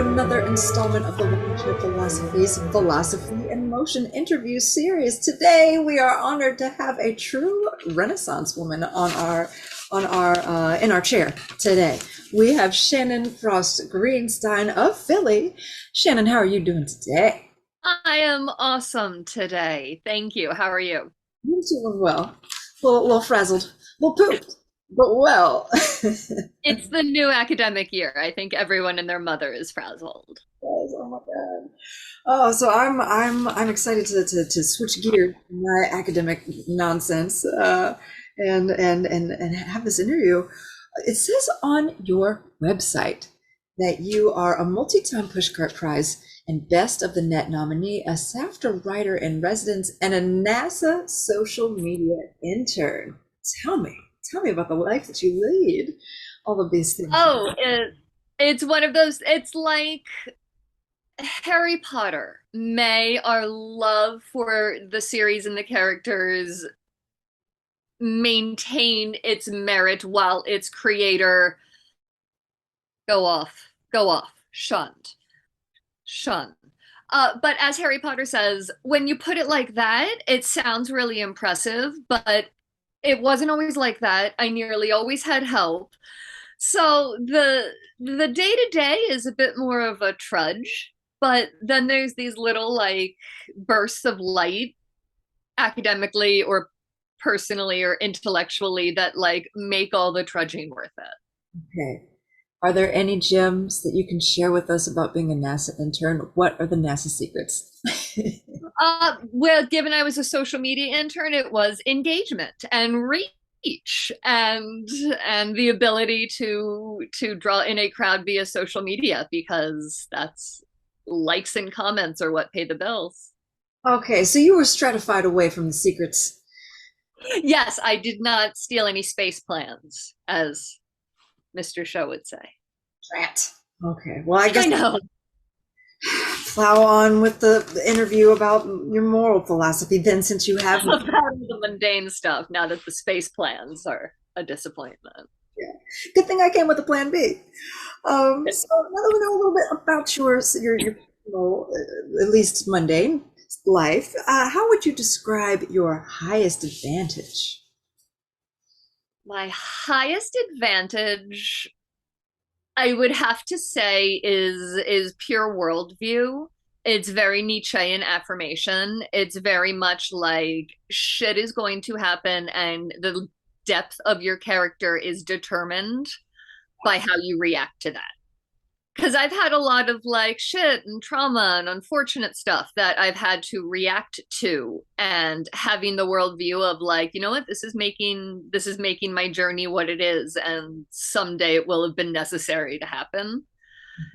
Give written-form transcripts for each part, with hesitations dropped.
another installment of the Literature Philosophy's Philosophy in Motion interview series. Today, we are honored to have a true Renaissance woman in our chair today. We have Shannon Frost Greenstein of Philly. Shannon, how are you doing today? I am awesome today. Thank you. How are you? I'm doing well. A little frazzled, a little pooped, but well. It's the new academic year. I think everyone and their mother is frazzled. Oh my God. Oh, so I'm excited to switch gears from my academic nonsense and have this interview. It says on your website that you are a multi-time Pushcart Prize and Best of the Net nominee, a SAFTA writer in residence, and a NASA social media intern. Tell me, tell me about the life that you lead. All of these things. It's one of those, it's like Harry Potter. May our love for the series and the characters maintain its merit while its creator go off, shun. But as Harry Potter says, when you put it like that, it sounds really impressive, but it wasn't always like that. I nearly always had help. So the day to day is a bit more of a trudge, but then there's these little like bursts of light academically or personally or intellectually that like make all the trudging worth it. Okay. Are there any gems that you can share with us about being a NASA intern? What are the NASA secrets? Well, given I was a social media intern, it was engagement and reach and the ability to draw in a crowd via social media because that's likes and comments are what pay the bills. Okay, so you were stratified away from the secrets. Yes, I did not steal any space plans, as Mr. Show would say. Rat. Okay, well, I I guess know. plow on with the interview about your moral philosophy then, since you have. About the mundane stuff now that the space plans are a disappointment. Yeah. Good thing I came with a plan B. So now that we know a little bit about your at least mundane life, how would you describe your highest advantage? My highest advantage, I would have to say, is pure worldview. It's very Nietzschean affirmation. It's very much like shit is going to happen, and the depth of your character is determined by how you react to that. Because I've had a lot of like shit and trauma and unfortunate stuff that I've had to react to, and having the worldview of like, you know what, this is making my journey what it is, and someday it will have been necessary to happen.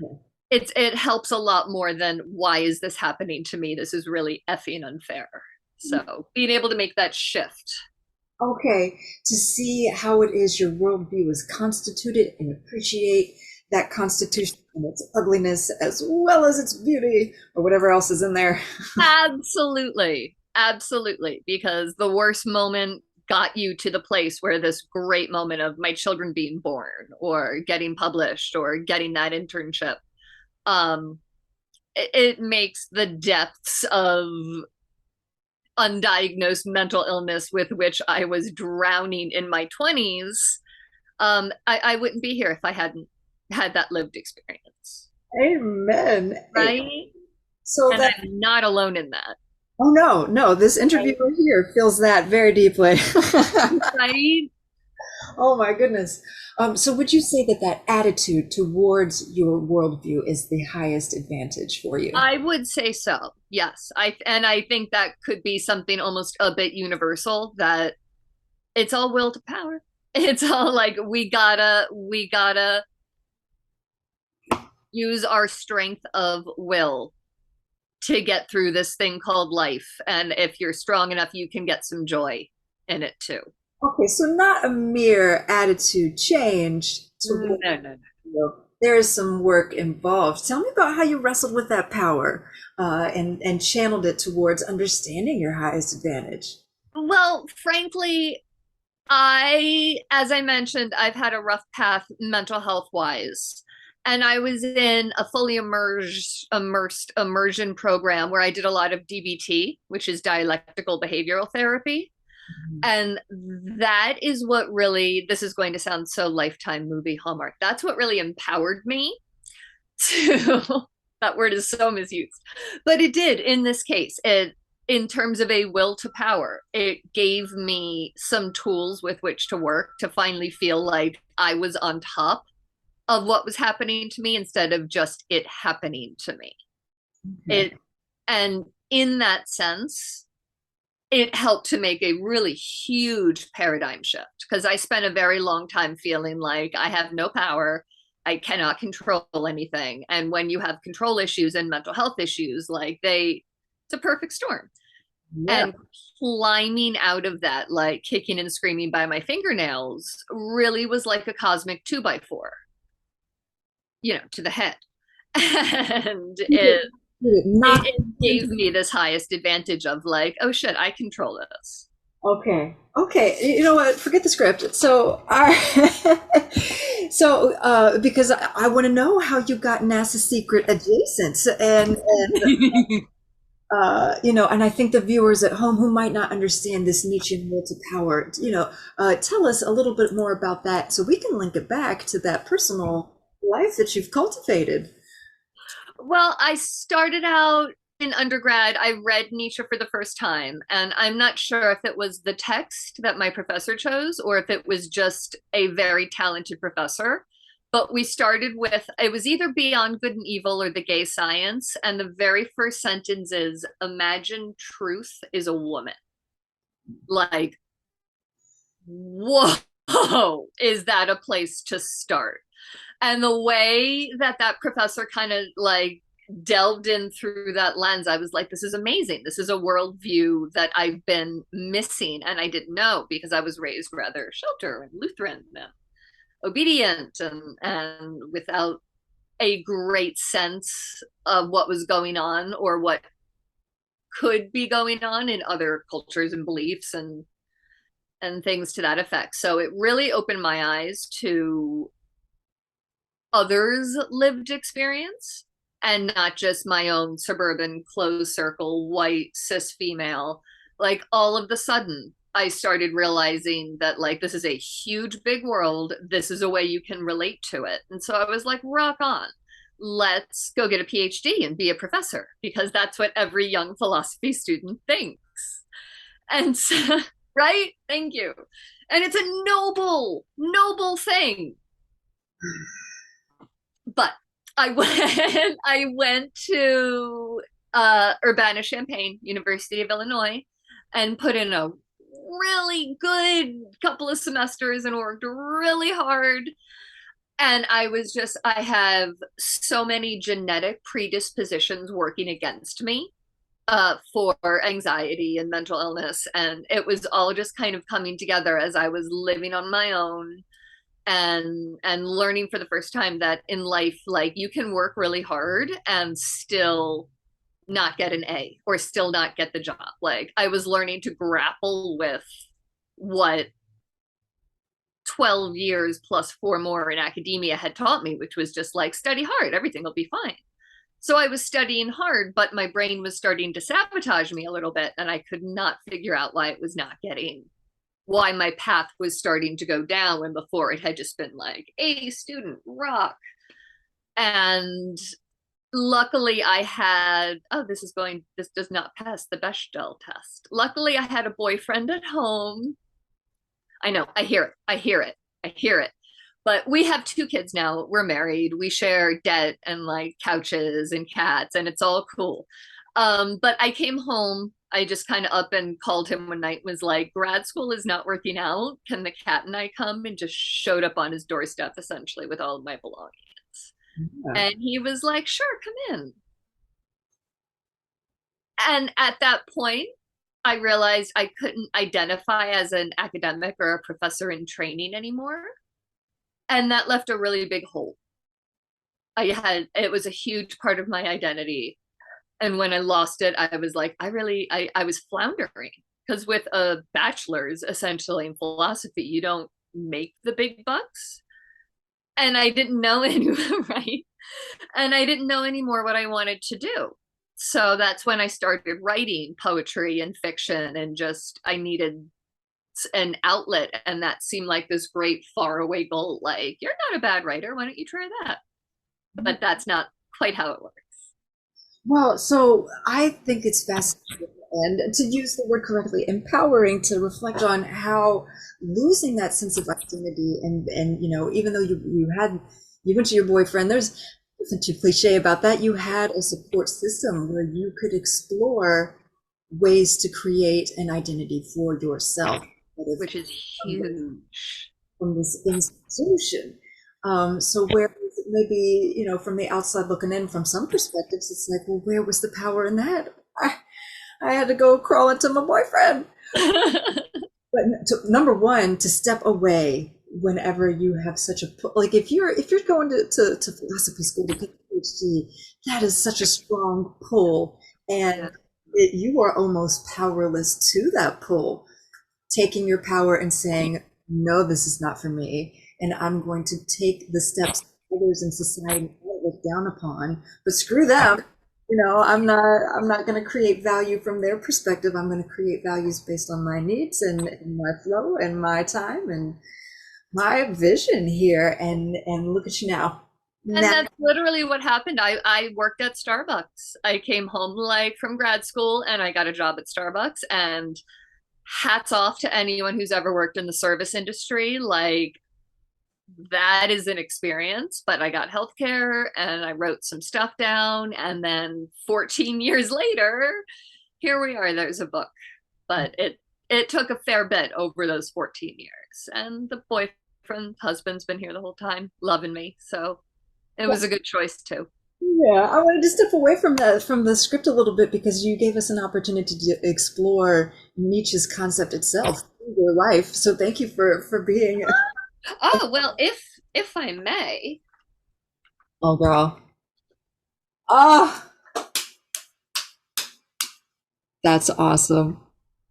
Okay. It helps a lot more than why is this happening to me? This is really effing unfair. So being able to make that shift. Okay, to see how it is your worldview is constituted and appreciate that constitution and its ugliness as well as its beauty or whatever else is in there. Absolutely. Absolutely. Because the worst moment got you to the place where this great moment of my children being born or getting published or getting that internship, um, it makes the depths of undiagnosed mental illness with which I was drowning in my 20s. I wouldn't be here if I hadn't had that lived experience. Amen. Right? So And that, I'm not alone in that. oh no, no, this interviewer here feels that very deeply. Right? Oh my goodness. So would you say that that attitude towards your worldview is the highest advantage for you? I would say so. Yes. I think that could be something almost a bit universal that it's all will to power. It's all like we gotta use our strength of will to get through this thing called life. And if you're strong enough, you can get some joy in it too. Okay, so not a mere attitude change No, to no, no. there is some work involved. Tell me about how you wrestled with that power and channeled it towards understanding your highest advantage. Well, frankly, as I mentioned, I've had a rough path mental health wise. And I was in a fully immersed immersion program where I did a lot of DBT, which is dialectical behavioral therapy. And that is what really, this is going to sound so Lifetime movie Hallmark. That's what really empowered me to, that word is so misused, but it did in this case. It, in terms of a will to power, it gave me some tools with which to work to finally feel like I was on top of what was happening to me instead of just it happening to me. Okay. It, and in that sense, it helped to make a really huge paradigm shift because I spent a very long time feeling like I have no power. I cannot control anything. And when you have control issues and mental health issues, like it's a perfect storm. Yeah. And climbing out of that, like kicking and screaming by my fingernails, really was like a cosmic 2x4, to the head. And Not it gave me this highest advantage of like, oh shit, I control this. okay. Okay. You know what? Forget the script. So, because I want to know how you got NASA secret adjacent, and I think the viewers at home who might not understand this Nietzschean will to power, tell us a little bit more about that so we can link it back to that personal life that you've cultivated. Well, I started out in undergrad. I read Nietzsche for the first time, and I'm not sure if it was the text that my professor chose or if it was just a very talented professor. But we started with, it was either Beyond Good and Evil or The Gay Science. And the very first sentence is, imagine truth is a woman. Like, whoa, is that a place to start? And the way that that professor kind of like delved in through that lens, I was like, this is amazing. This is a worldview that I've been missing and I didn't know because I was raised rather shelter and Lutheran and obedient and without a great sense of what was going on or what could be going on in other cultures and beliefs and things to that effect. So it really opened my eyes to others' lived experience and not just my own suburban closed circle white cis female. Like all of the sudden I started realizing that like this is a huge big world, this is a way you can relate to it. And so I was like, rock on, let's go get a PhD and be a professor because that's what every young philosophy student thinks. And so, right, thank you. And it's a noble thing. But I went to Urbana Champaign, University of Illinois, and put in a really good couple of semesters and worked really hard. And I have so many genetic predispositions working against me for anxiety and mental illness. And it was all just kind of coming together as I was living on my own and learning for the first time that in life like you can work really hard and still not get an A or still not get the job. Like I was learning to grapple with what 12 years plus 4 more in academia had taught me, which was just like study hard, everything will be fine. So I was studying hard, but my brain was starting to sabotage me a little bit and I could not figure out why my path was starting to go down when before it had just been like A student rock. And luckily I had, this does not pass the Bechdel test. Luckily I had a boyfriend at home. I know, I hear it. But we have 2 kids now. We're married. We share debt and like couches and cats, and it's all cool. But I came home. I just kind of up and called him one night, was like, grad school is not working out. Can the cat and I come? And just showed up on his doorstep essentially with all of my belongings. Yeah. And he was like, sure, come in. And at that point, I realized I couldn't identify as an academic or a professor in training anymore. And that left a really big hole. It was a huge part of my identity. And when I lost it, I was like, I was floundering because with a bachelor's essentially in philosophy, you don't make the big bucks. and I didn't know any right. And I didn't know anymore what I wanted to do. So that's when I started writing poetry and fiction, and just I needed an outlet, and that seemed like this great faraway goal. Like, you're not a bad writer, why don't you try that? But that's not quite how it works. Well, so I think it's fascinating, and to use the word correctly, empowering to reflect on how losing that sense of identity, and even though you went to your boyfriend, there's nothing too cliche about that. You had a support system where you could explore ways to create an identity for yourself, Which is huge. from this institution. So where maybe, from the outside looking in, from some perspectives, it's like, well, where was the power in that? I had to go crawl into my boyfriend. But number one, to step away whenever you have such a like, if you're going to philosophy school to get a PhD, that is such a strong pull, and you are almost powerless to that pull. Taking your power and saying, no, this is not for me, and I'm going to take the steps others in society might look down upon, but screw them. I'm not going to create value from their perspective. I'm going to create values based on my needs, and my flow and my time and my vision here. And look at you now. And that's literally what happened. I worked at Starbucks. I came home like from grad school and I got a job at Starbucks. And hats off to anyone who's ever worked in the service industry. Like, that is an experience. But I got healthcare and I wrote some stuff down. And then 14 years later, here we are. There's a book. But it took a fair bit over those 14 years. And the boyfriend, husband's been here the whole time, loving me. So it was a good choice too. Yeah, I wanted to step away from the script a little bit, because you gave us an opportunity to explore Nietzsche's concept itself through your life. So thank you for being. Oh, well, if I may. Oh, girl. Ah, that's awesome.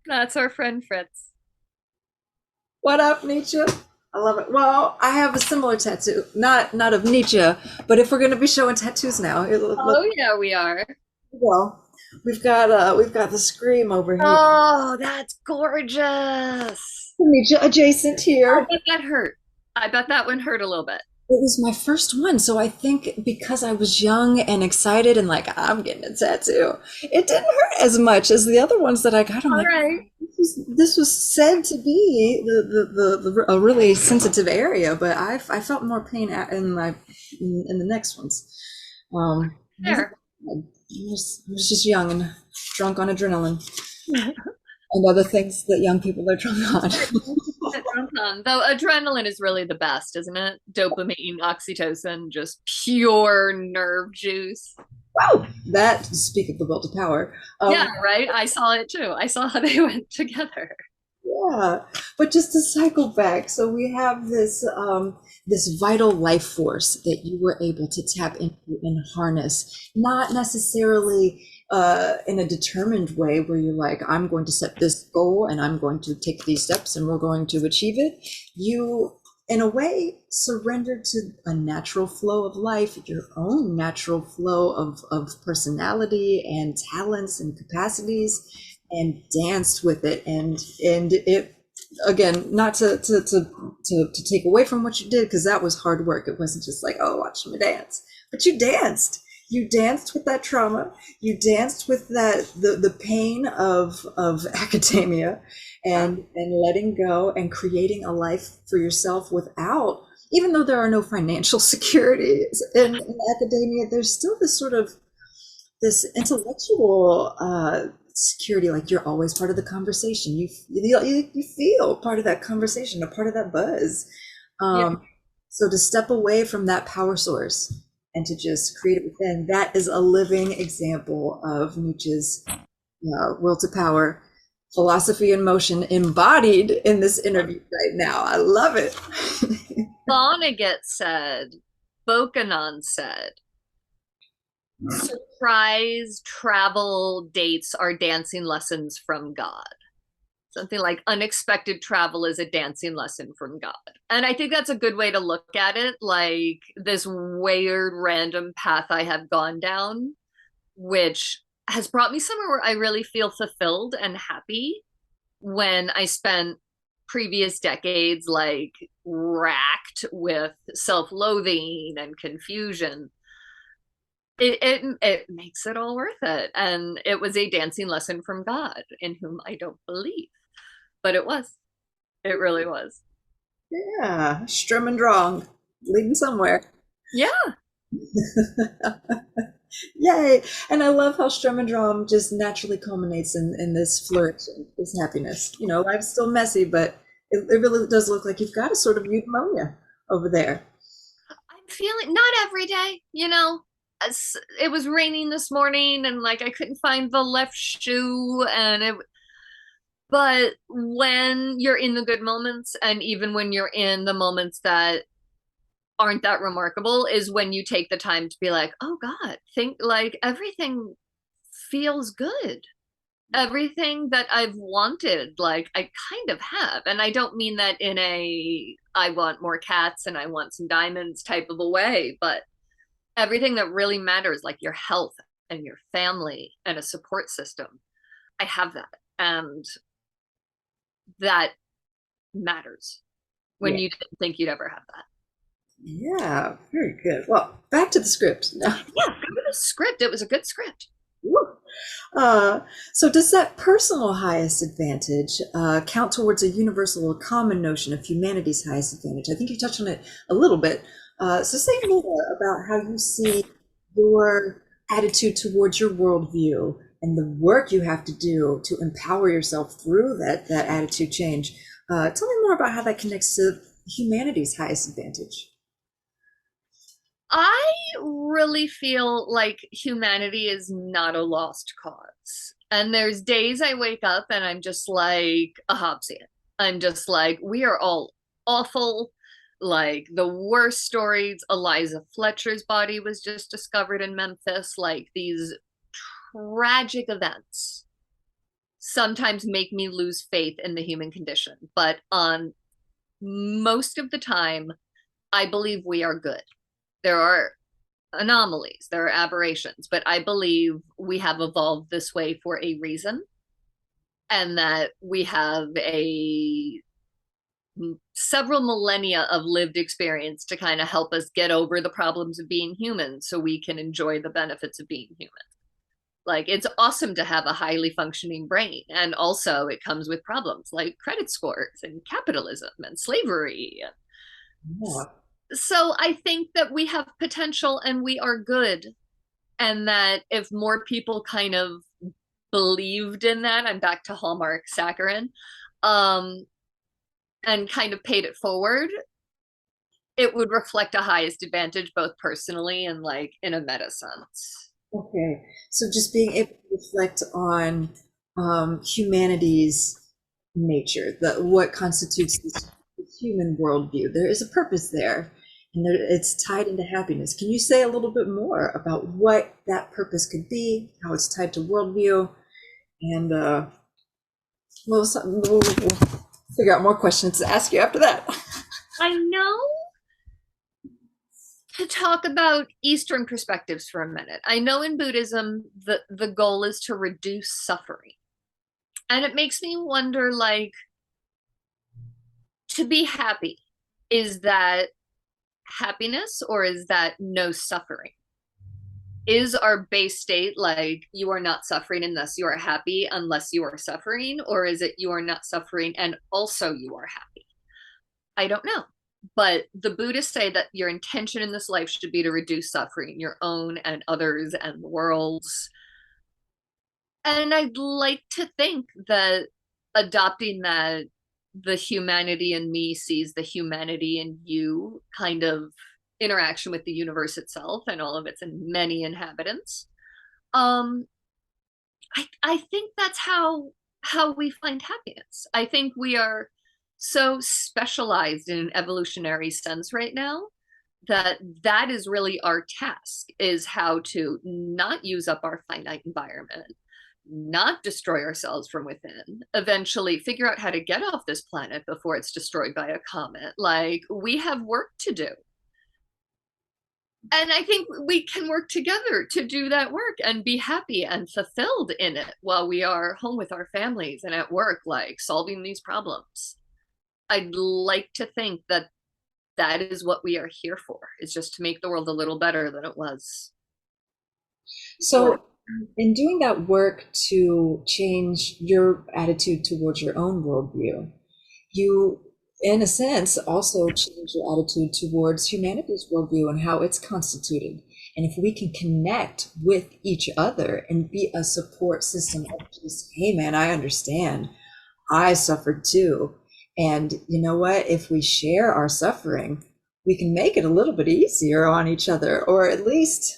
That's our friend Fritz. What up, Nietzsche? I love it. Well, I have a similar tattoo, not of Nietzsche, but if we're going to be showing tattoos now, Oh yeah, we are. well, we've got the scream over here. Oh, that's gorgeous. Nietzsche adjacent I here. bet that hurt. I bet that one hurt a little bit. It was my first one, so I think because I was young and excited and like, I'm getting a tattoo, it didn't hurt as much as the other ones that I got. I'm All like, right. this was said to be a really sensitive area, but I felt more pain in the next ones. There. I was just young and drunk on adrenaline and other things that young people are drunk on. Though adrenaline is really the best, isn't it? Dopamine, oxytocin, just pure nerve juice. Wow, that speak of the will to power. Yeah, right. I saw it too. I saw how they went together. Yeah, but just to cycle back, so we have this vital life force that you were able to tap into and harness, not necessarily in a determined way where you're like, I'm going to set this goal and I'm going to take these steps and we're going to achieve it. You, in a way, surrendered to a natural flow of life, your own natural flow of personality and talents and capacities, and danced with it. And it, again, not to take away from what you did, because that was hard work. It wasn't just like, oh, watch me dance, but you danced with that trauma, you danced with the pain of academia, and letting go and creating a life for yourself without, even though there are no financial securities in academia, there's still this sort of this intellectual security, like you're always part of the conversation. You feel part of that conversation, a part of that buzz. Yeah. So to step away from that power source and to just create it within, that is a living example of Nietzsche's will to power, philosophy in motion, embodied in this interview right now. I love it. Vonnegut said, Bokanon said, surprise travel dates are dancing lessons from God. Something like unexpected travel is a dancing lesson from God. And I think that's a good way to look at it. Like this weird random path I have gone down, which has brought me somewhere where I really feel fulfilled and happy when I spent previous decades like racked with self-loathing and confusion. It makes it all worth it. And it was a dancing lesson from God, in whom I don't believe. But it was. It really was. Yeah, Sturm and Drang, leading somewhere. Yeah. Yay! And I love how Sturm and Drang just naturally culminates in this flourishing, this happiness. You know, life's still messy, but it really does look like you've got a sort of eudaimonia over there. I'm feeling not every day, you know. It was raining this morning and like I couldn't find the left shoe and it but when you're in the good moments and even when you're in the moments that aren't that remarkable is when you take the time to be like, "Oh God, think like everything feels good." Everything that I've wanted, like I kind of have. And I don't mean that in a I want more cats and I want some diamonds type of a way, but everything that really matters, like your health and your family and a support system, I have that. And that matters when Yeah. you didn't think you'd ever have that. Yeah, very good. Well, back to the script. Yeah, go to the script. It was a good script. Woo. Uh, so does that personal highest advantage count towards a universal or common notion of humanity's highest advantage? I think you touched on it a little bit. So say more about how you see your attitude towards your worldview and the work you have to do to empower yourself through that attitude change. Tell me more about how that connects to humanity's highest advantage. I really feel like humanity is not a lost cause. And there's days I wake up and I'm just like a Hobbesian. I'm just like, we are all awful. Like the worst stories, Eliza Fletcher's body was just discovered in Memphis. Like these tragic events sometimes make me lose faith in the human condition. But on most of the time, I believe we are good. There are anomalies, there are aberrations, but I believe we have evolved this way for a reason and that we have a several millennia of lived experience to kind of help us get over the problems of being human so we can enjoy the benefits of being human. Like it's awesome to have a highly functioning brain and also it comes with problems like credit scores and capitalism and slavery. Yeah. So I think that we have potential and we are good. And that if more people kind of believed in that, I'm back to Hallmark saccharin, um, and kind of paid it forward, it would reflect a highest advantage both personally and like in a meta sense. Okay, so just being able to reflect on humanity's nature, what constitutes this human worldview. There is a purpose there, and it's tied into happiness. Can you say a little bit more about what that purpose could be, how it's tied to worldview, and we'll figure out more questions to ask you after that. I know to talk about Eastern perspectives for a minute. I know in Buddhism, the goal is to reduce suffering. And it makes me wonder like, to be happy, is that happiness or is that no suffering? Is our base state like you are not suffering and thus you are happy unless you are suffering? Or is it you are not suffering and also you are happy? I don't know. But the Buddhists say that your intention in this life should be to reduce suffering, your own and others and the world's. And I'd like to think that adopting that the humanity in me sees the humanity in you kind of interaction with the universe itself and all of its many inhabitants. Um, I think that's how we find happiness. I think we are so specialized in an evolutionary sense right now that that is really our task is how to not use up our finite environment, not destroy ourselves from within, eventually figure out how to get off this planet before it's destroyed by a comet. Like, we have work to do. And I think we can work together to do that work and be happy and fulfilled in it while we are home with our families and at work, like solving these problems. I'd like to think that that is what we are here for, is just to make the world a little better than it was before. So, in doing that work to change your attitude towards your own worldview, you, in a sense, also change your attitude towards humanity's worldview and how it's constituted. And if we can connect with each other and be a support system of just, hey man, I understand. I suffered too. And you know what? If we share our suffering, we can make it a little bit easier on each other, or at least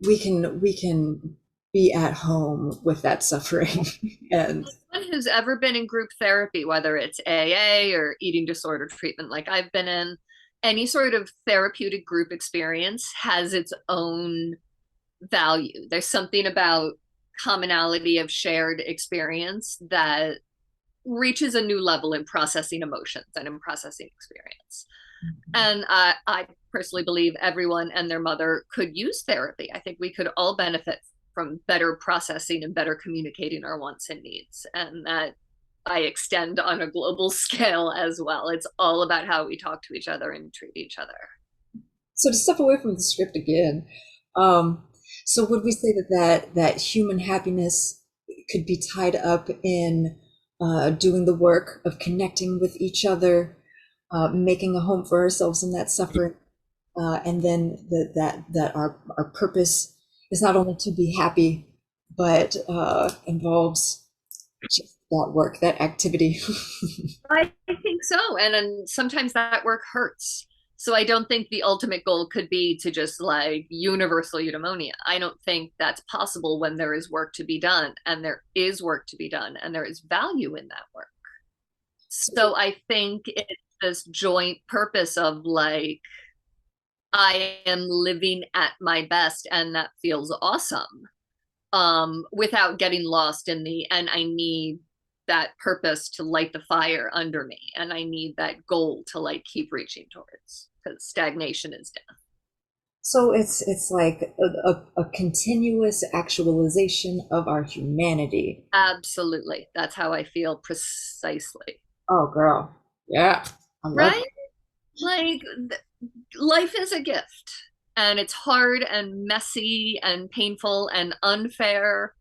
we can be at home with that suffering. And Anyone who's ever been in group therapy, whether it's AA or eating disorder treatment, like I've been in, any sort of therapeutic group experience has its own value. There's something about commonality of shared experience that reaches a new level in processing emotions and in processing experience. And I personally believe everyone and their mother could use therapy. I think we could all benefit from better processing and better communicating our wants and needs. And that I extend on a global scale as well. It's all about how we talk to each other and treat each other. so to step away from the script again, um, so would we say that human happiness could be tied up in doing the work of connecting with each other, making a home for ourselves in that suffering, and then that our purpose is not only to be happy, but involves just that work, that activity. I think so. And sometimes that work hurts. So I don't think the ultimate goal could be to just like universal eudaimonia. I don't think that's possible when there is work to be done, and there is work to be done, and there is value in that work. So I think it's this joint purpose of like, I am living at my best and that feels awesome. Without getting lost in the, and I need that purpose to light the fire under me, and I need that goal to like keep reaching towards, because stagnation is death. So it's like a continuous actualization of our humanity. Absolutely. That's how I feel precisely. Oh, girl, yeah, I love Right? Like, life is a gift, and it's hard and messy and painful and unfair,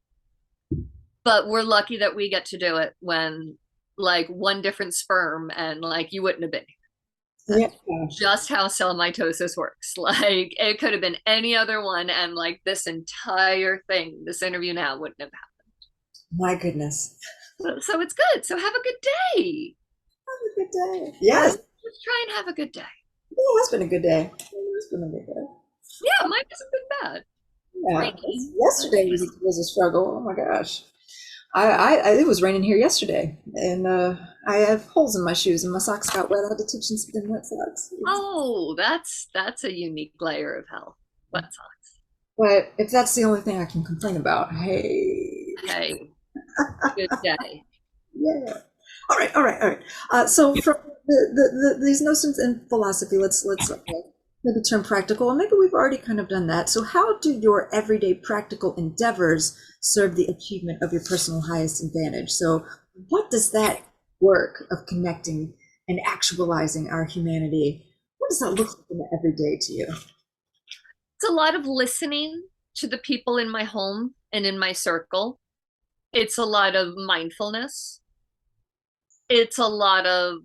but we're lucky that we get to do it when like one different sperm and like you wouldn't have been. it. That's Yeah, just how cell mitosis works. Like, it could have been any other one, and like this entire thing, this interview now wouldn't have my goodness. happened. So it's good. So have a good day. Have a good day. Yes, Just try and have a good day. it has been a good day. It has been a good day. Yeah, mine hasn't been bad. Yeah, Rainy. yesterday was a struggle. Oh my gosh. It was raining here yesterday, and I have holes in my shoes, and my socks got wet. I had to teach them spin wet socks. Oh, that's a unique layer of hell. Wet socks. But if that's the only thing I can complain about, hey, Hey, good day. yeah. All right, all right, all right. So from these notions in philosophy, let's maybe turn practical, and maybe we've already kind of done that. So how do your everyday practical endeavors serve the achievement of your personal highest advantage? So what does that work of connecting and actualizing our humanity, what does that look like in the everyday to you? It's a lot of listening to the people in my home and in my circle. It's a lot of mindfulness. It's a lot of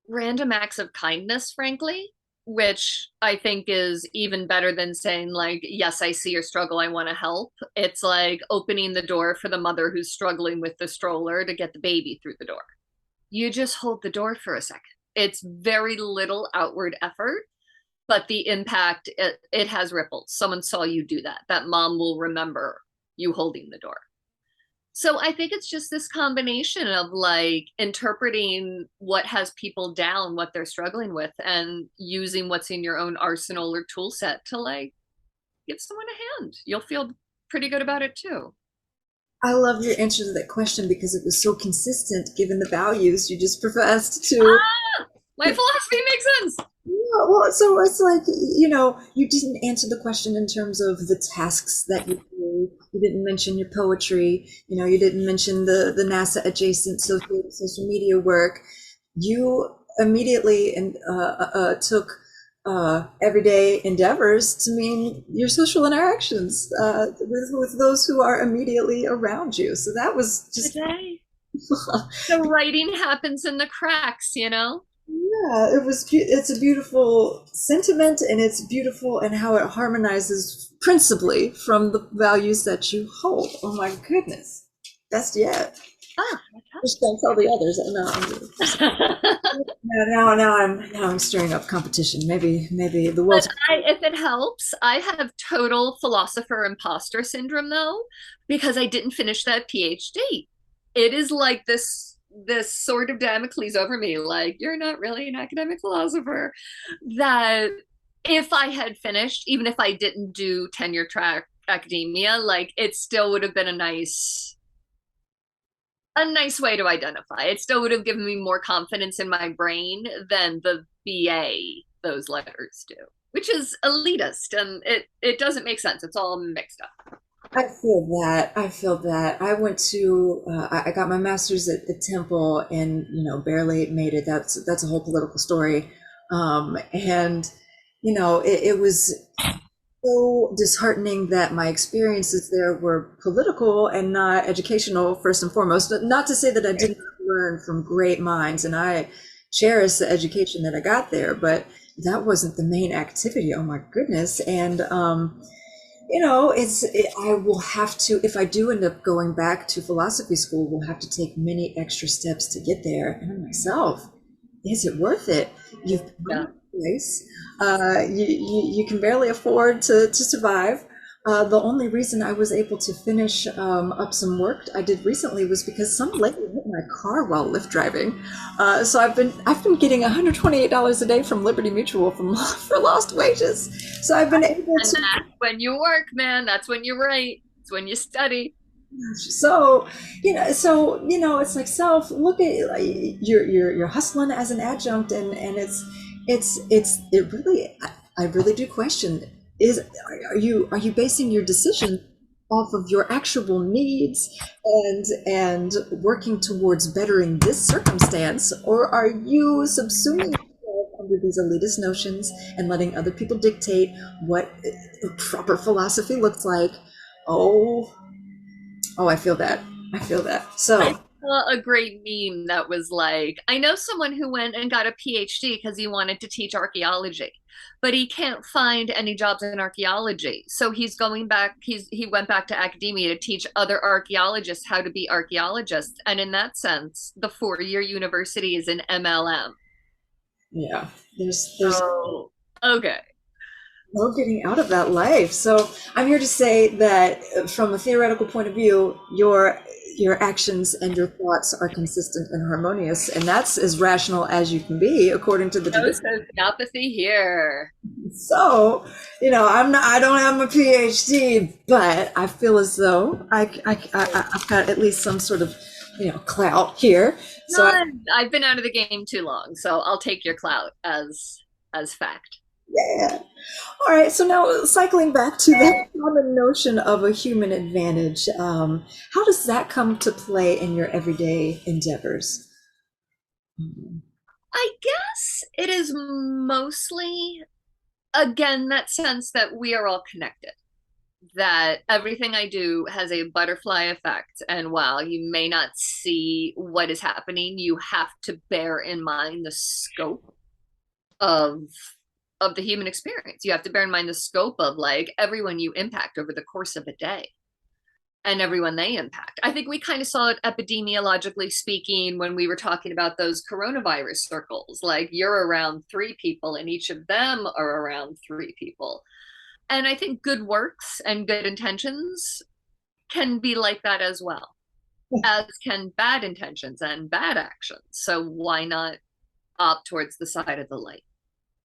random acts of kindness, frankly, which I think is even better than saying, like, yes, I see your struggle, I want to help. It's like opening the door for the mother who's struggling with the stroller to get the baby through the door. You just hold the door for a second. It's very little outward effort, but the impact, it has ripples. Someone saw you do that. That mom will remember you holding the door. So I think it's just this combination of like interpreting what has people down, what they're struggling with, and using what's in your own arsenal or tool set to like give someone a hand. You'll feel pretty good about it too. I love your answer to that question because it was so consistent given the values you just professed to. Ah, my philosophy makes sense. Yeah, well, so it's like, you didn't answer the question in terms of the tasks that you do. You didn't mention your poetry. You didn't mention the NASA adjacent social media work. You immediately took everyday endeavors to mean your social interactions with those who are immediately around you. So that was just, Today, the writing happens in the cracks. yeah, it's a beautiful sentiment, and it's beautiful and how it harmonizes principally from the values that you hold. Oh my goodness. Best yet. Ah, Just don't tell the others. No, fantastic. now I'm stirring up competition. Maybe the But world's. if it helps, I have total philosopher imposter syndrome though, because I didn't finish that PhD. It is like this sword of Damocles over me, like you're not really an academic philosopher. That if I had finished, even if I didn't do tenure track academia, like it still would have been a nice way to identify. It still would have given me more confidence in my brain than the BA those letters do, which is elitist and it doesn't make sense. It's all mixed up. I feel that. I feel that. I got my master's at Temple, and barely made it. That's a whole political story. And it was so disheartening that my experiences there were political and not educational, first and foremost. Not to say that I didn't learn from great minds, and I cherish the education that I got there, but that wasn't the main activity. Oh my goodness. And I will have to, if I do end up going back to philosophy school, we'll have to take many extra steps to get there. And I'm myself, is it worth it? You've come Yeah. to a place, you can barely afford to survive. The only reason I was able to finish up some work I did recently was because some lady hit my car while Lyft driving. So I've been getting $128 a day from Liberty Mutual for lost wages. So I've been able And to. that's when you work, man. That's when you write. It's when you study. It's like self. Look at, like, you're hustling as an adjunct, and it really. I really do question. Is are you basing your decision off of your actual needs and working towards bettering this circumstance, or are you subsuming yourself under these elitist notions and letting other people dictate what proper philosophy looks like? Oh, Oh, I feel that. I feel that. I So, saw a great meme that was like, I know someone who went and got a PhD because he wanted to teach archaeology, but he can't find any jobs in archaeology. So he's going back, he went back to academia to teach other archaeologists how to be archaeologists. And in that sense, the 4-year university is an MLM. yeah, there's So, okay. no getting out of that life. So, I'm here to say that from a theoretical point of view, your actions and your thoughts are consistent and harmonious, and that's as rational as you can be, according to the No tradition. sociopathy here. So, I don't have my PhD, but I feel as though I've got at least some sort of, clout here. So, None. I've been out of the game too long, so I'll take your clout as fact. yeah. All right, so now cycling back to that common notion of a human advantage, how does that come to play in your everyday endeavors? Mhm. I guess it is mostly, again, that sense that we are all connected, that everything I do has a butterfly effect. And while you may not see what is happening, you have to bear in mind the scope of of the human experience. You have to bear in mind the scope of like everyone you impact over the course of a day and everyone they impact. I think we kind of saw it epidemiologically speaking when we were talking about those coronavirus circles. Like you're around 3 people and each of them are around 3 people. And I think good works and good intentions can be like that as well, as can bad intentions and bad actions. So why not opt towards the side of the light?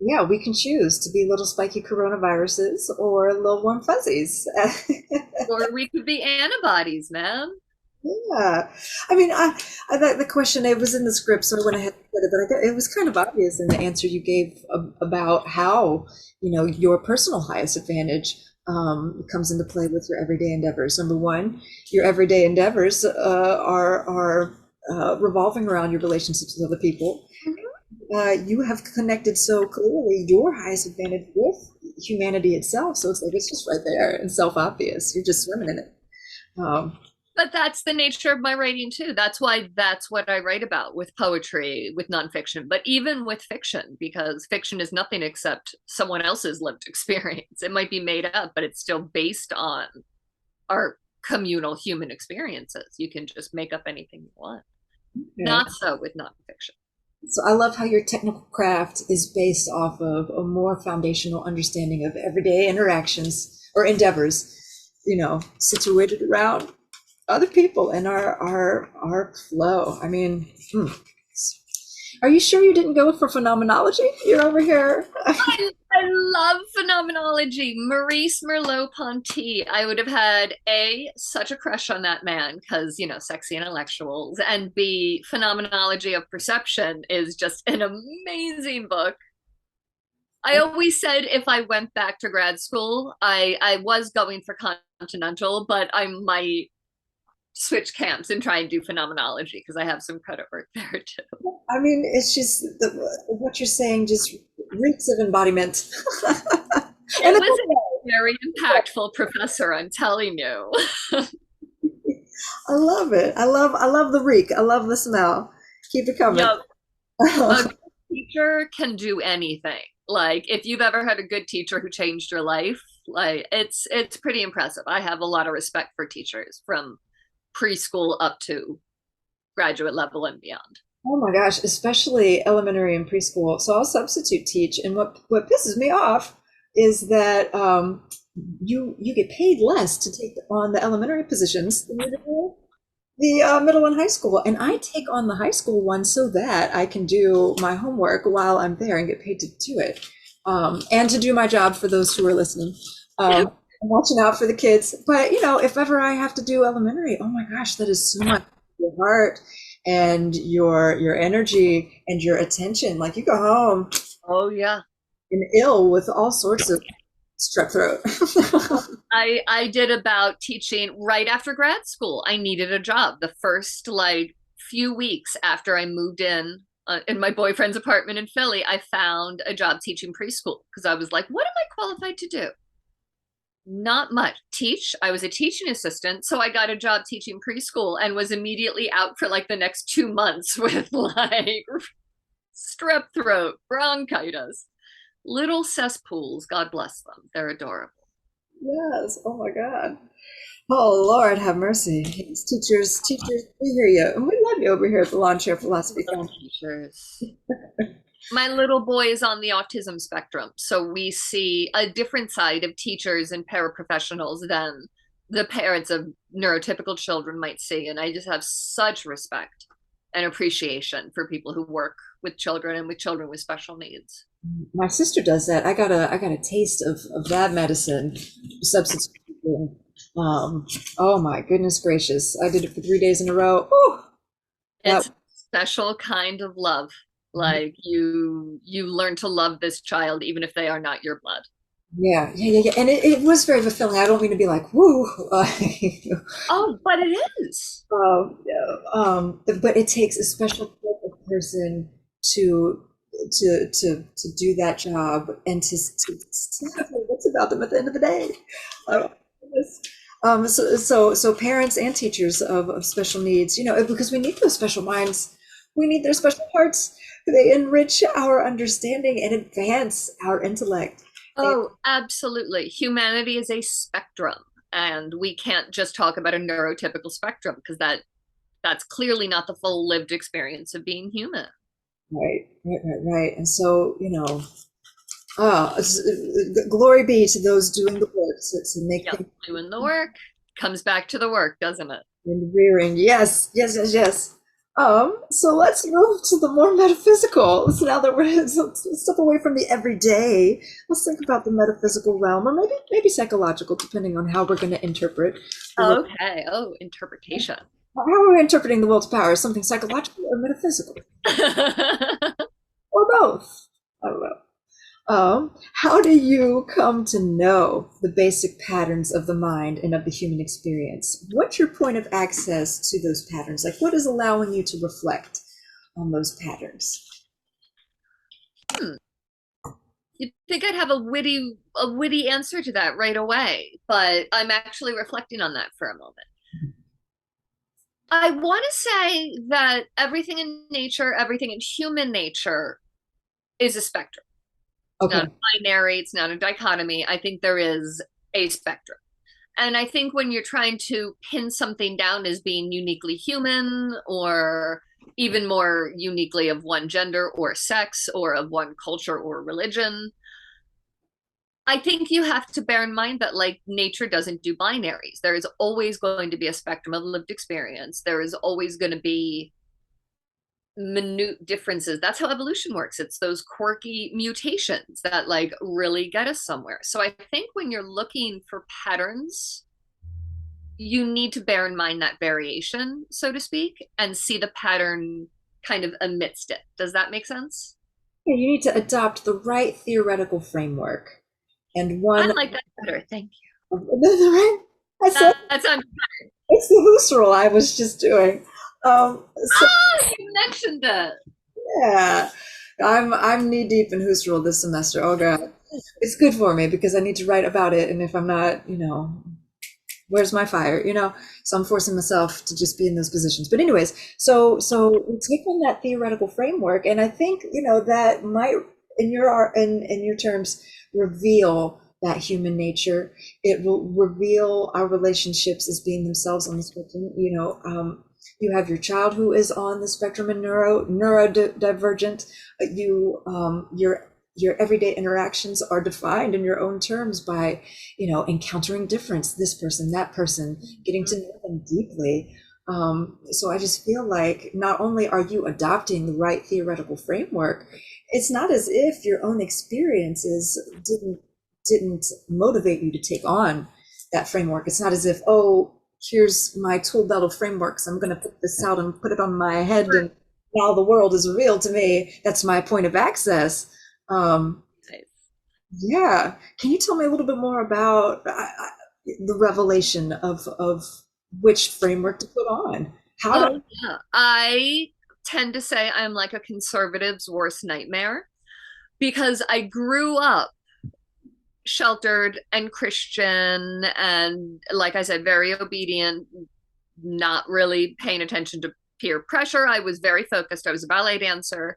Yeah, we can choose to be little spiky coronaviruses or little warm fuzzies. Or we could be antibodies, man. Yeah, I mean, the question, it was in the script, so I went ahead and said it, but I thought it was kind of obvious in the answer you gave about how, your personal highest advantage comes into play with your everyday endeavors. Number one, your everyday endeavors are revolving around your relationships with other people. You have connected so clearly your highest advantage with humanity itself, so it's like it's just right there and self-obvious. You're just swimming in it. Um, But that's the nature of my writing too. That's why that's what I write about with poetry, with nonfiction, but even with fiction, because fiction is nothing except someone else's lived experience. It might be made up, but it's still based on our communal human experiences. You can just make up anything you want. okay. Not so with nonfiction. So I love how your technical craft is based off of a more foundational understanding of everyday interactions or endeavors, situated around other people and our flow. I mean, are you sure you didn't go for phenomenology? You're over here. I love phenomenology. Maurice Merleau-Ponty. I would have had A, such a crush on that man because, sexy intellectuals, and B, Phenomenology of Perception is just an amazing book. I always said if I went back to grad school, I was going for continental, but I might switch camps and try and do phenomenology because I have some credit work there too. I mean, it's just what you're saying just reeks of embodiment. And It was a very impactful professor, I'm telling you. I love it. I love the reek. I love the smell. Keep it coming. Yep. A good teacher can do anything. Like if you've ever had a good teacher who changed your life, like it's pretty impressive. I have a lot of respect for teachers from preschool up to graduate level and beyond. Oh my gosh, especially elementary and preschool. So I'll substitute teach, and what pisses me off is that you get paid less to take on the elementary positions than you do the middle and high school. And I take on the high school one so that I can do my homework while I'm there and get paid to do it, and to do my job for those who are listening. I'm watching out for the kids. But if ever I have to do elementary, oh my gosh, that is so much your heart and your energy and your attention. Like you go home Oh yeah. and ill with all sorts of strep throat. I did about teaching right after grad school. I needed a job. The first like few weeks after I moved in my boyfriend's apartment in Philly, I found a job teaching preschool because I was like, what am I qualified to do? Not much. Teach. I was a teaching assistant, so I got a job teaching preschool and was immediately out for like the next 2 months with like strep throat, bronchitis, little cesspools. God bless them. They're adorable. Yes. Oh my God. Oh Lord, have mercy. Yes, teachers, we hear you, and we love you over here at the Lawn Chair Philosophy Love Foundation. teachers. My little boy is on the autism spectrum, so we see a different side of teachers and paraprofessionals than the parents of neurotypical children might see. And I just have such respect and appreciation for people who work with children and with children with special needs. My sister does that. I got a taste of that medicine, substance. Oh my goodness gracious! I did it for 3 days in a row. Oh, It's that a special kind of love. Like you learn to love this child even if they are not your blood. yeah, and it was very fulfilling. I don't mean to be like woo, Oh, but it is. but it takes a special type of person to to do that job and to what's about them at the end of the day. Oh, goodness. So parents and teachers of special needs, because we need those special minds, we need their special hearts. They enrich our understanding and advance our intellect. And Oh, absolutely. Humanity is a spectrum, and we can't just talk about a neurotypical spectrum because that's clearly not the full lived experience of being human. right. And so, glory be to those doing the work to make Yep, things doing the work comes back to the work, doesn't it? and rearing. Yes. So let's move to the more metaphysical. So now that we're step away from the everyday, let's think about the metaphysical realm, or maybe psychological, depending on how we're going to interpret the world. Okay. Oh, interpretation. How are we interpreting the world's power? Something psychological or metaphysical, or both? I don't know. How do you come to know the basic patterns of the mind and of the human experience? What's your point of access to those patterns? Like, what is allowing you to reflect on those patterns? Hmm. You'd think I'd have a witty answer to that right away, but I'm actually reflecting on that for a moment. I want to say that everything in nature, everything in human nature is a spectrum. It's not Okay. a binary, it's not a dichotomy. I think there is a spectrum. And I think when you're trying to pin something down as being uniquely human or even more uniquely of one gender or sex or of one culture or religion, I think you have to bear in mind that like nature doesn't do binaries. There is always going to be a spectrum of lived experience. There is always going to be minute differences. That's how evolution works. It's those quirky mutations that like really get us somewhere. So I think when you're looking for patterns, you need to bear in mind that variation, so to speak, and see the pattern kind of amidst it. Does that make sense? Yeah, you need to adopt the right theoretical framework. And I one, like that better. Thank you. right? I said That's on. it's the Husserl I was just doing. So Oh, you mentioned it. yeah, I'm knee deep in Husserl this semester. Oh God, it's good for me because I need to write about it. And if I'm not, where's my fire? So I'm forcing myself to just be in those positions. But anyways, so we take on that theoretical framework, and I think that might, in your terms, reveal that human nature. It will reveal our relationships as being themselves on the spectrum. You have your child who is on the spectrum and neurodivergent. Your everyday interactions are defined in your own terms by encountering difference, this person, that person, getting to know them deeply. So I just feel like not only are you adopting the right theoretical framework, it's not as if your own experiences didn't motivate you to take on that framework. It's not as if, oh, here's my tool belt of frameworks. I'm going to put this out and put it on my head, and now the world is revealed to me. That's my point of access. Um, yeah. Can you tell me a little bit more about the revelation of which framework to put on? How to? Oh, yeah. I tend to say I'm like a conservative's worst nightmare because I grew up sheltered and Christian and, like I said, very obedient, not really paying attention to peer pressure. I was very focused. I was a ballet dancer.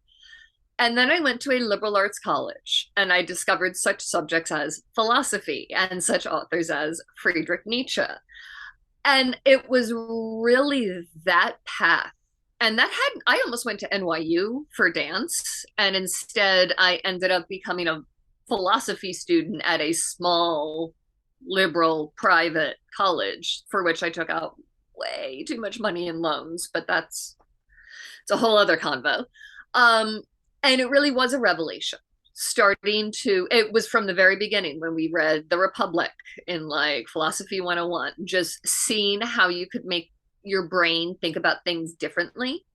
And then I went to a liberal arts college and I discovered such subjects as philosophy and such authors as Friedrich Nietzsche. And it was really that path. And that had, I almost went to NYU for dance. And instead, I ended up becoming a philosophy student at a small liberal private college for which I took out way too much money in loans, but it's a whole other convo. Um, and it really was a revelation. It was from the very beginning when we read The Republic in like Philosophy 101, just seeing how you could make your brain think about things differently.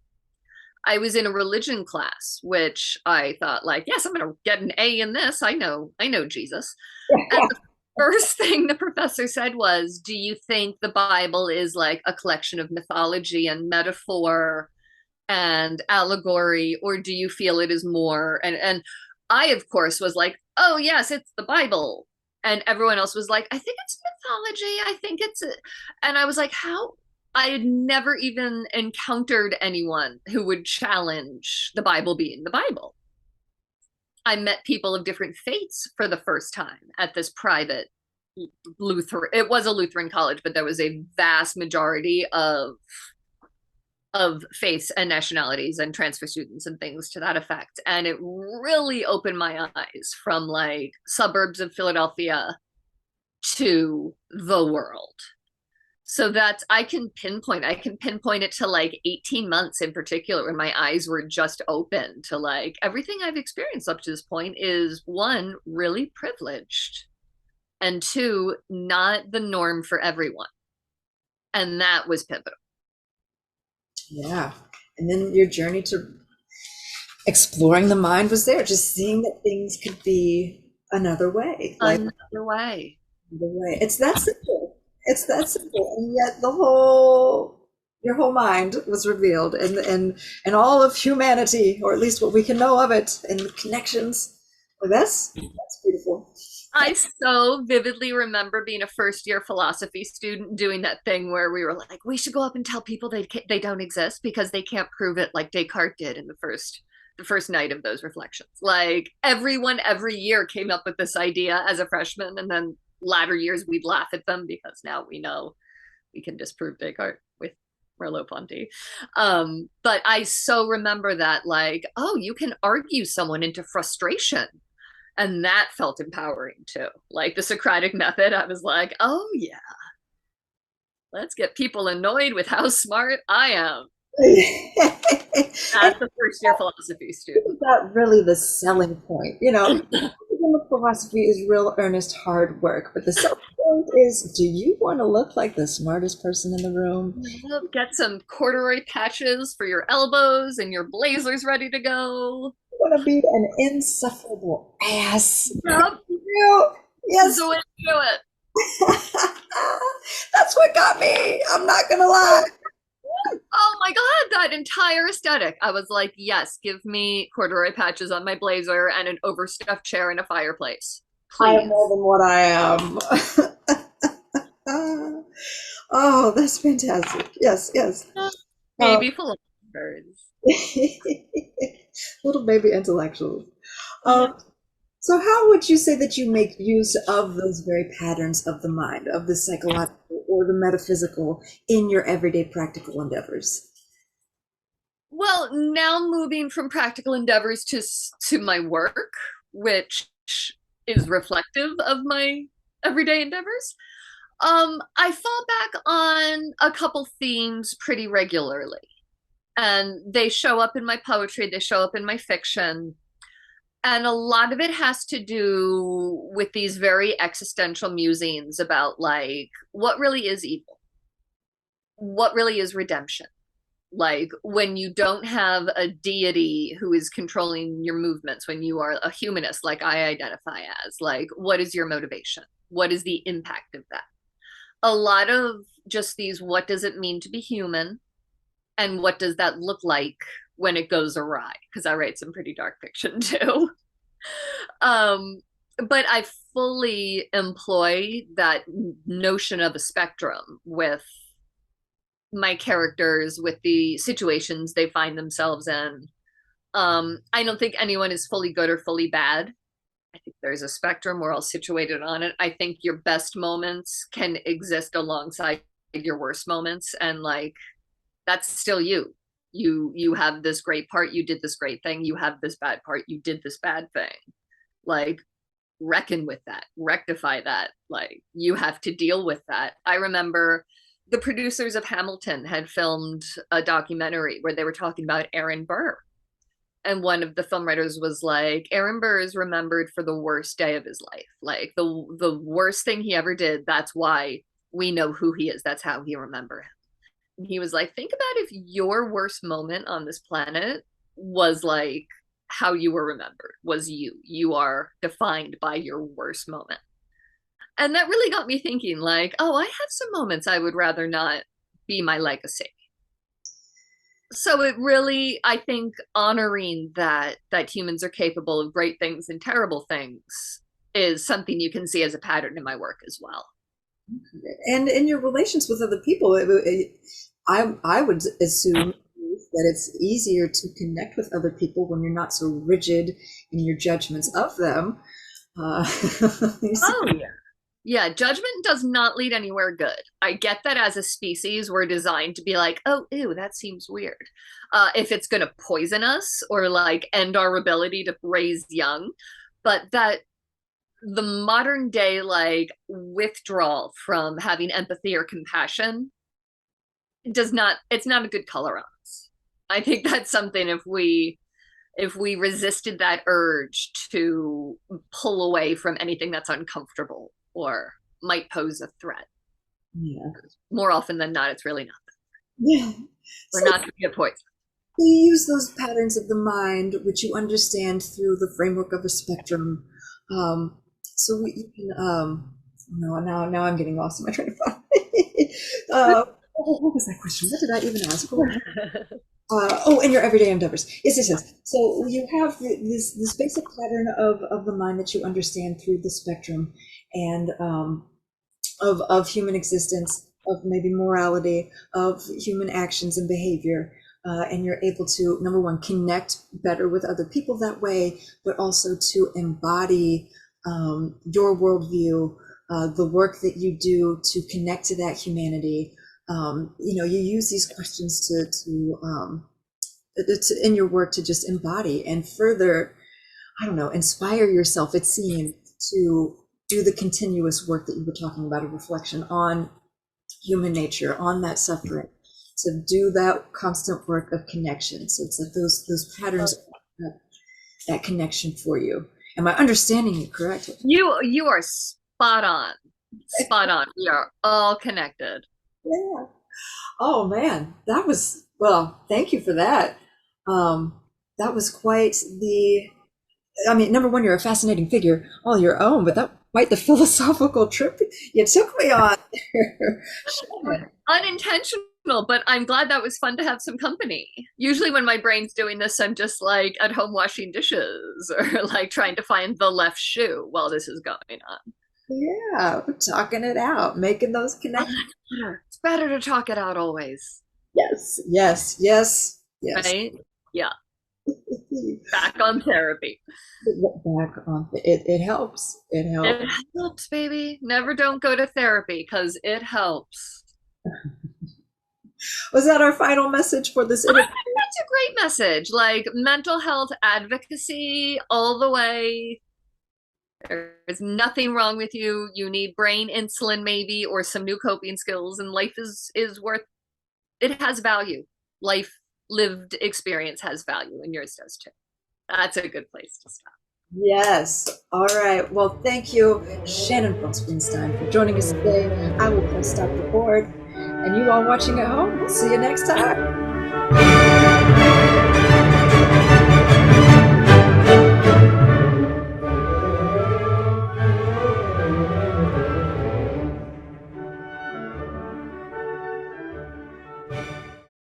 I was in a religion class, which I thought, like, yes, I'm going to get an A in this. I know Jesus. And the first thing the professor said was, do you think the Bible is like a collection of mythology and metaphor and allegory, or do you feel it is more? And I, of course, was like, oh yes, it's the Bible. And everyone else was like, I think it's mythology. I think it's and I was like, how? I had never even encountered anyone who would challenge the Bible being the Bible. I met people of different faiths for the first time at this private Lutheran. It was a Lutheran college, but there was a vast majority of faiths and nationalities and transfer students and things to that effect. And it really opened my eyes from like suburbs of Philadelphia to the world. So that's I can pinpoint it to like 18 months in particular when my eyes were just open to like everything I've experienced up to this point is one, really privileged, and two, not the norm for everyone. And that was pivotal. Yeah. And then your journey to exploring the mind was there, just seeing that things could be another way. Like Another way. another way. It's that simple. It's that simple. And yet the whole your whole mind was revealed and all of humanity, or at least what we can know of it, and the connections. Well, that's beautiful. I so vividly remember being a first year philosophy student doing that thing where we were like, we should go up and tell people they don't exist because they can't prove it like Descartes did in the first night of those reflections. Like everyone every year came up with this idea as a freshman, and then latter years we'd laugh at them because now we know we can disprove Descartes with Merleau-Ponty. But I so remember that, like, oh, you can argue someone into frustration, and that felt empowering too. Like the Socratic method, I was like, oh yeah, let's get people annoyed with how smart I am. And As a first year philosophy student. not really the selling point. Philosophy is real earnest hard work, but the selling point is, do you want to look like the smartest person in the room? Get some corduroy patches for your elbows and your blazers ready to go. You want to be an insufferable ass? Yep. You? Yes. Do it, do it. That's what got me. I'm not gonna lie. Oh my God, that entire aesthetic. I was like, yes, give me corduroy patches on my blazer and an overstuffed chair and a fireplace. I am Please. more than what I am. Oh, that's fantastic. Yes, yes. Um, Baby philosophers. little baby intellectuals. Yeah. Um, so, how would you say that you make use of those very patterns of the mind, of the psychological or the metaphysical, in your everyday practical endeavors? Well, now moving from practical endeavors to my work, which is reflective of my everyday endeavors. I fall back on a couple themes pretty regularly, and they show up in my poetry, they show up in my fiction, and a lot of it has to do with these very existential musings about like what really is evil, what really is redemption, like when you don't have a deity who is controlling your movements, when you are a humanist like I identify as, like what is your motivation, what is the impact of that. A lot of just these, what does it mean to be human, and what does that look like when it goes awry, because I write some pretty dark fiction too. um but I fully employ that notion of a spectrum with my characters, with the situations they find themselves in. I don't think anyone is fully good or fully bad. I think there's a spectrum. We're all situated on it. I think your best moments can exist alongside your worst moments, and like that's still you. You have this great part, you did this great thing. You have this bad part, you did this bad thing. Like reckon with that, rectify that. Like you have to deal with that. I remember the producers of Hamilton had filmed a documentary where they were talking about Aaron Burr. And one of the film writers was like, Aaron Burr is remembered for the worst day of his life. Like the worst thing he ever did. That's why we know who he is. That's how we remember him. And he was like, think about if your worst moment on this planet was like how you were remembered, was you. You are defined by your worst moment. And that really got me thinking, like, oh, I have some moments I would rather not be my legacy. So it really, I think, honoring that humans are capable of great things and terrible things is something you can see as a pattern in my work as well. And in your relations with other people, I would assume that it's easier to connect with other people when you're not so rigid in your judgments of them. Oh yeah. Yeah, judgment does not lead anywhere good. I get that as a species, we're designed to be like, oh, ew, that seems weird. If it's going to poison us or like end our ability to raise young. But that the modern day like withdrawal from having empathy or compassion does not, it's not a good color on us. I think that's something, if we resisted that urge to pull away from anything that's uncomfortable or might pose a threat, Yeah. more often than not, it's really not. Yeah. We're So not going to get poisoned. you use those patterns of the mind, which you understand through the framework of a spectrum. You can, no, now I'm getting lost in my train of thought. What was that question? What did I even ask for? In your everyday endeavors. Yes, yes, yes. So you have this basic pattern of the mind that you understand through the spectrum, and of human existence, of maybe morality, of human actions and behavior. And you're able to, number one, connect better with other people that way, but also to embody your worldview, the work that you do to connect to that humanity. You use these questions in your work to just embody and further, I don't know, inspire yourself, it seems, to do the continuous work that you were talking about, a reflection on human nature, on that suffering, to do that constant work of connection. So it's like those patterns, that connection for you. Am I understanding you correctly? You are spot on. Spot on. We are all connected. Yeah. Oh man, that was, well, thank you for that. That was quite the, I mean, number one, you're a fascinating figure all your own, but that quite the philosophical trip you took me on. Unintentional, but I'm glad that was fun to have some company. Usually when my brain's doing this, I'm just like at home washing dishes or like trying to find the left shoe while this is going on. Yeah, we're talking it out, making those connections. It's better to talk it out always. Yes, yes, yes, yes. Right? Yeah. Back on therapy. Back on it helps. It helps. It helps, baby. Never don't go to therapy because it helps. Was that our final message for this I interview? think that's a great message. Like mental health advocacy all the way. There's nothing wrong with you. You need brain insulin maybe or some new coping skills, and life is worth, it has value. Life lived experience has value, and yours does too. That's a good place to stop. Yes. All right. Well, thank you, Shannon Frost Greenstein, for joining us today. I will press stop record. And you all watching at home, we'll see you next time.